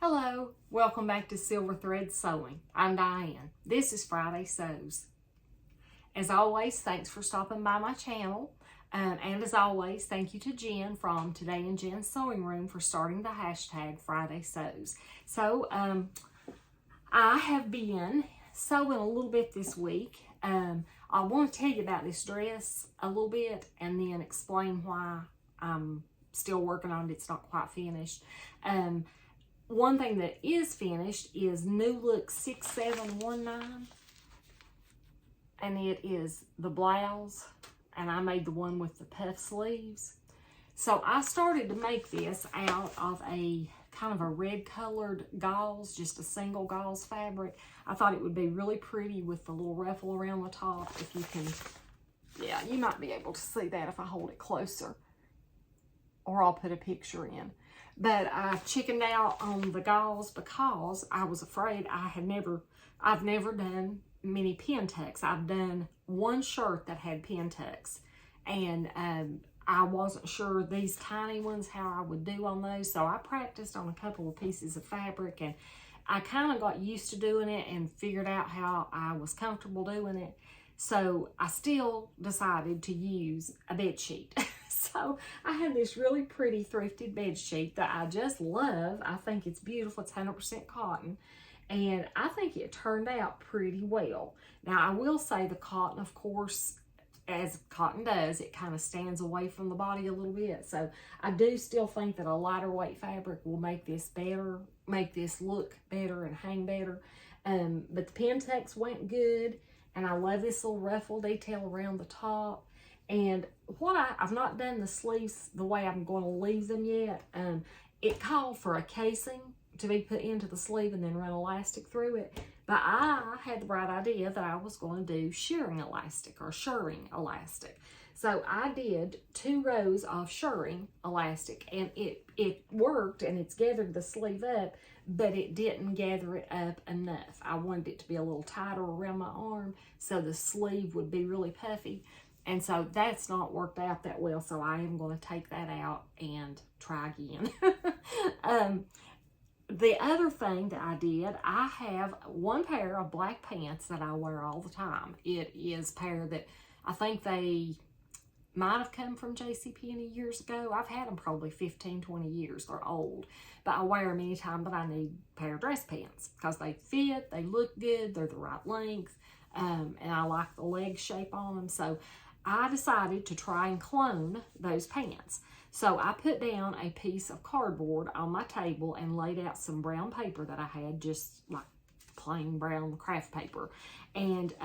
Hello, welcome back to Silver Thread Sewing. I'm Diane. This is Friday Sews. As always, thanks for stopping by my channel. And as always, thank you to Jen from Today in Jen's Sewing Room for starting the hashtag Friday Sews. So, I have been sewing a little bit this week. I want to tell you about this dress a little bit and then explain why I'm still working on it. It's not quite finished. One thing that is finished is NewLook 6719, and it is the blouse, and I made the one with the puff sleeves. So I started to make this out of a kind of a red colored gauze, just a single gauze fabric. I thought it would be really pretty with the little ruffle around the top. If you can, yeah, you might be able to see that if I hold it closer, or I'll put a picture in. But I chickened out on the gauze because I was afraid. I've never done many pin tucks. I've done one shirt that had pin tucks, and I wasn't sure these tiny ones how I would do on those. So I practiced on a couple of pieces of fabric, and I kind of got used to doing it and figured out how I was comfortable doing it. So I still decided to use a bed sheet. So I have this really pretty thrifted bed sheet that I just love. I think it's beautiful. It's 100% cotton. And I think it turned out pretty well. Now, I will say the cotton, of course, as cotton does, it kind of stands away from the body a little bit. So I do still think that a lighter weight fabric will make this better, make this look better and hang better. But the pin tucks went good. And I love this little ruffle detail around the top. And I've not done the sleeves the way I'm going to leave them yet. It called for a casing to be put into the sleeve and then run elastic through it. But I had the bright idea that I was going to do shirring elastic or shirring elastic. So I did 2 rows of shirring elastic, and it worked, and it's gathered the sleeve up, but it didn't gather it up enough. I wanted it to be a little tighter around my arm so the sleeve would be really puffy. And so that's not worked out that well, so I am going to take that out and try again. The other thing that I did, I have one pair of black pants that I wear all the time. It is a pair that I think they might have come from JCPenney years ago. I've had them probably 15, 20 years. They're old, but I wear them anytime that I need a pair of dress pants because they fit, they look good, they're the right length, and I like the leg shape on them. So I decided to try and clone those pants. So I put down a piece of cardboard on my table and laid out some brown paper that I had, just like plain brown craft paper. And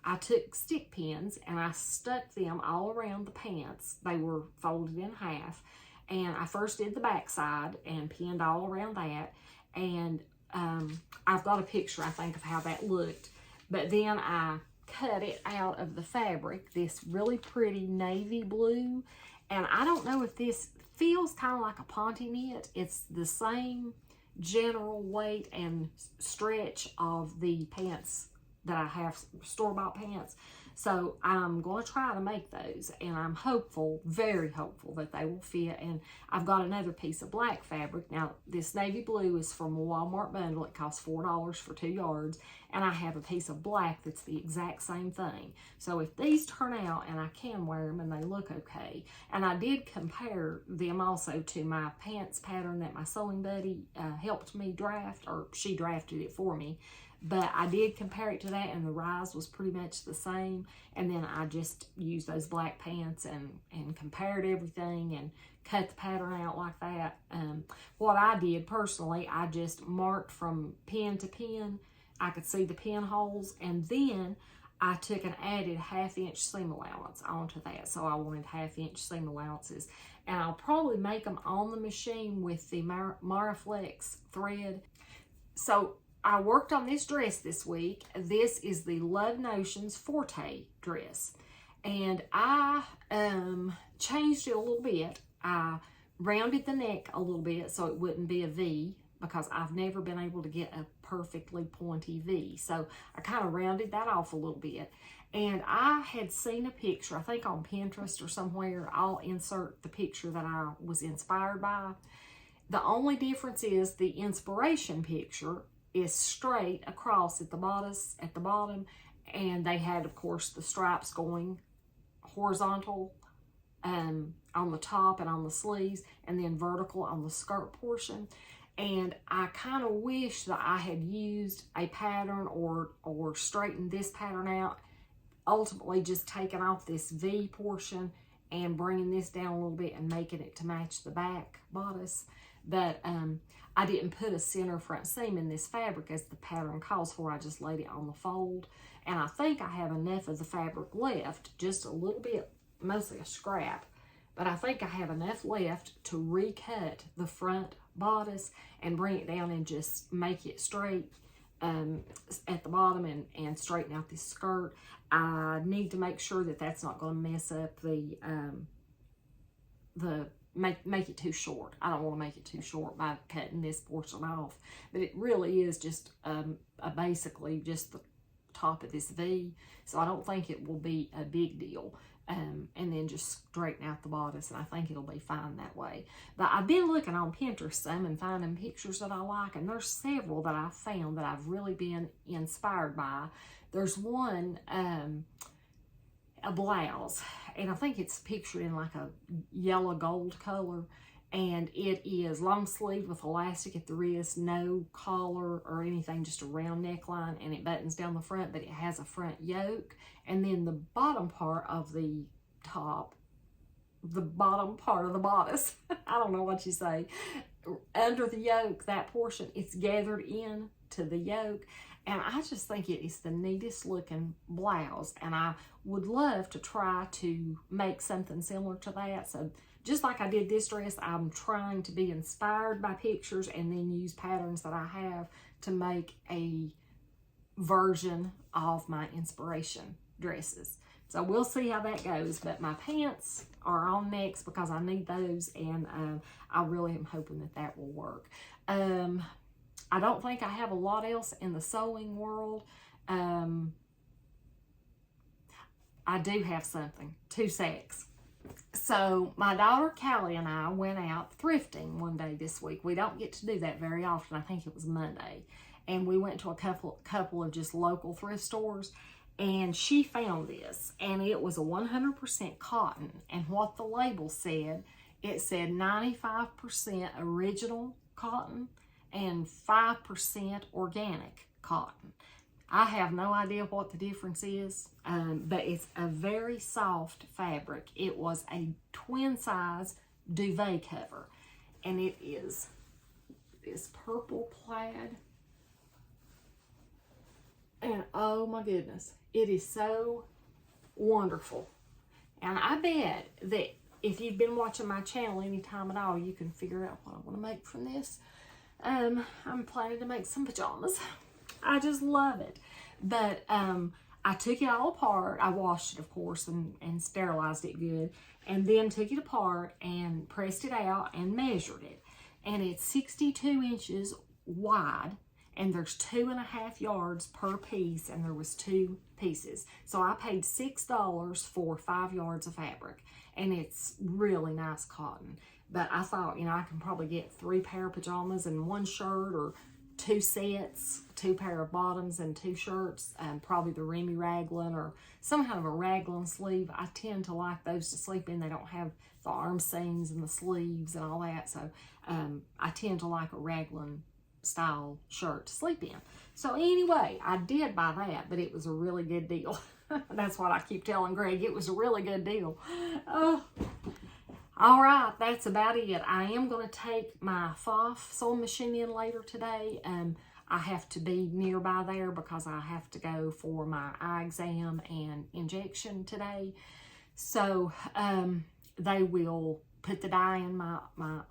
I took stick pins and I stuck them all around the pants. They were folded in half. And I first did the back side and pinned all around that. And I've got a picture, I think, of how that looked. But then I cut it out of the fabric, this really pretty navy blue. And I don't know if this feels kind of like a ponte knit. It's the same general weight and stretch of the pants that I have, store-bought pants. So I'm going to try to make those, and I'm hopeful, very hopeful, that they will fit. And I've got another piece of black fabric. Now, this navy blue is from a Walmart bundle. It costs $4 for 2 yards, and I have a piece of black that's the exact same thing. So if these turn out and I can wear them and they look okay, and I did compare them also to my pants pattern that my sewing buddy helped me draft, or she drafted it for me. But I did compare it to that, and the rise was pretty much the same. And then I just used those black pants and compared everything and cut the pattern out like that. What I did personally, I just marked from pin to pin. I could see the pin holes, and then I took and added 1/2 inch seam allowance onto that. So I wanted 1/2 inch seam allowances. And I'll probably make them on the machine with the Maraflex thread. So I worked on this dress this week. This is the Love Notions Forte dress. And I changed it a little bit. I rounded the neck a little bit so it wouldn't be a V, because I've never been able to get a perfectly pointy V. So I kind of rounded that off a little bit. And I had seen a picture, I think on Pinterest or somewhere. I'll insert the picture that I was inspired by. The only difference is the inspiration picture is straight across at the bottom, and they had, of course, the stripes going horizontal on the top and on the sleeves, and then vertical on the skirt portion. And I kind of wish that I had used a pattern or straightened this pattern out, ultimately just taking off this V portion and bringing this down a little bit and making it to match the back bodice. But I didn't put a center front seam in this fabric as the pattern calls for. I just laid it on the fold. And I think I have enough of the fabric left, just a little bit, mostly a scrap. But I think I have enough left to recut the front bodice and bring it down and just make it straight at the bottom and straighten out this skirt. I need to make sure that that's not going to mess up the make it too short. I don't want to make it too short by cutting this portion off, but it really is just basically just the top of this V, so I don't think it will be a big deal. And then just straighten out the bodice, and I think it'll be fine that way. But I've been looking on Pinterest some and finding pictures that I like, and there's several that I've found that I've really been inspired by. There's one, a blouse, and I think it's pictured in like a yellow gold color, and it is long sleeve with elastic at the wrist, no collar or anything, just a round neckline, and it buttons down the front, but it has a front yoke. And then the bottom part of the top, the bottom part of the bodice, I don't know what you say, under the yoke, that portion, it's gathered in to the yoke. And I just think it is the neatest looking blouse, and I would love to try to make something similar to that. So just like I did this dress, I'm trying to be inspired by pictures and then use patterns that I have to make a version of my inspiration dresses. So we'll see how that goes, but my pants are on next because I need those, and I really am hoping that that will work. I don't think I have a lot else in the sewing world. I do have something, 2 sacks. So my daughter Callie and I went out thrifting one day this week. We don't get to do that very often. I think it was Monday. And we went to a couple of just local thrift stores, and she found this, and it was a 100% cotton. And what the label said, it said 95% original cotton and 5% organic cotton. I have no idea what the difference is, but it's a very soft fabric. It was a twin size duvet cover, and it is this purple plaid. And oh my goodness, it is so wonderful. And I bet that if you've been watching my channel any time at all, you can figure out what I want to make from this. I'm planning to make some pajamas. I just love it. But I took it all apart. I washed it, of course, and sterilized it good. And then took it apart and pressed it out and measured it. And it's 62 inches wide. And there's 2.5 yards per piece. And there was 2 pieces. So I paid $6 for 5 yards of fabric. And it's really nice cotton. But I thought, you know, I can probably get 3 pair of pajamas and 1 shirt, or 2 sets, 2 pair of bottoms and 2 shirts, probably the Remy raglan or some kind of a raglan sleeve. I tend to like those to sleep in. They don't have the arm seams and the sleeves and all that. So I tend to like a raglan style shirt to sleep in. So anyway, I did buy that, but it was a really good deal. That's what I keep telling Greg. It was a really good deal. Oh. All right, that's about it. I am going to take my FOF sewing machine in later today. I have to be nearby there because I have to go for my eye exam and injection today. So they will put the dye in my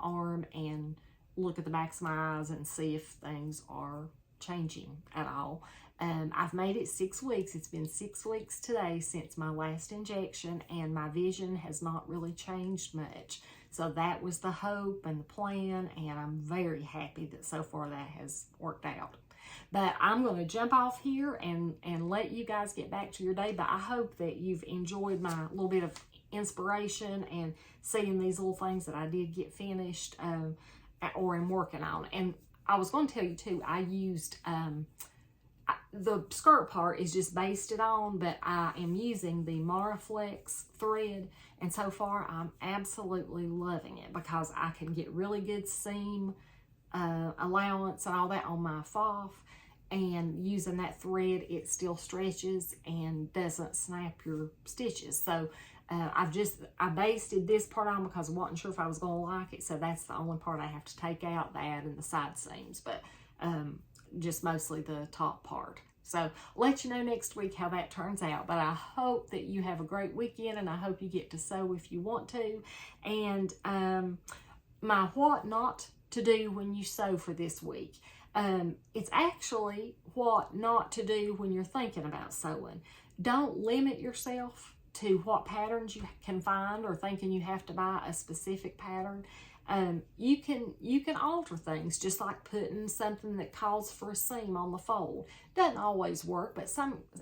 arm and look at the backs of my eyes and see if things are changing at all. I've made it 6 weeks. It's been 6 weeks today since my last injection, and my vision has not really changed much. So that was the hope and the plan, and I'm very happy that so far that has worked out. But I'm going to jump off here and let you guys get back to your day. But I hope that you've enjoyed my little bit of inspiration and seeing these little things that I did get finished. or am working on. And I was going to tell you too, I used, the skirt part is just basted on, but I am using the Maraflex thread, and so far I'm absolutely loving it because I can get really good seam allowance and all that on my FOF, and using that thread, it still stretches and doesn't snap your stitches. So I basted this part on because I wasn't sure if I was going to like it, so that's the only part I have to take out, that and the side seams, but just mostly the top part. So I'll let you know next week how that turns out, but I hope that you have a great weekend, and I hope you get to sew if you want to. And my what not to do when you sew for this week. It's actually what not to do when you're thinking about sewing. Don't limit yourself to what patterns you can find or thinking you have to buy a specific pattern. You can alter things, just like putting something that calls for a seam on the fold. Doesn't always work, but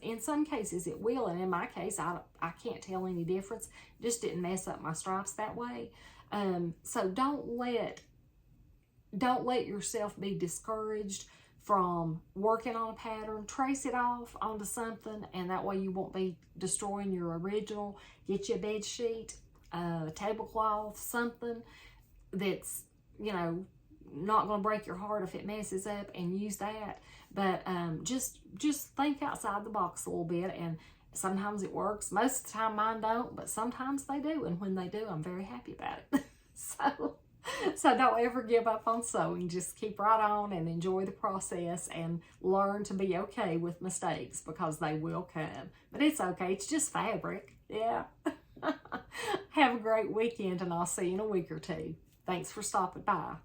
in some cases it will, and in my case I can't tell any difference. Just didn't mess up my stripes that way. So don't let yourself be discouraged from working on a pattern. Trace it off onto something, and that way you won't be destroying your original. Get you a bed sheet, a tablecloth, something that's, you know, not going to break your heart if it messes up, and use that. But just think outside the box a little bit, and sometimes it works. Most of the time mine don't, but sometimes they do, and when they do, I'm very happy about it. So don't ever give up on sewing. Just keep right on and enjoy the process, and learn to be okay with mistakes, because they will come. But it's okay. It's just fabric. Yeah. Have a great weekend, and I'll see you in a week or two. Thanks for stopping by.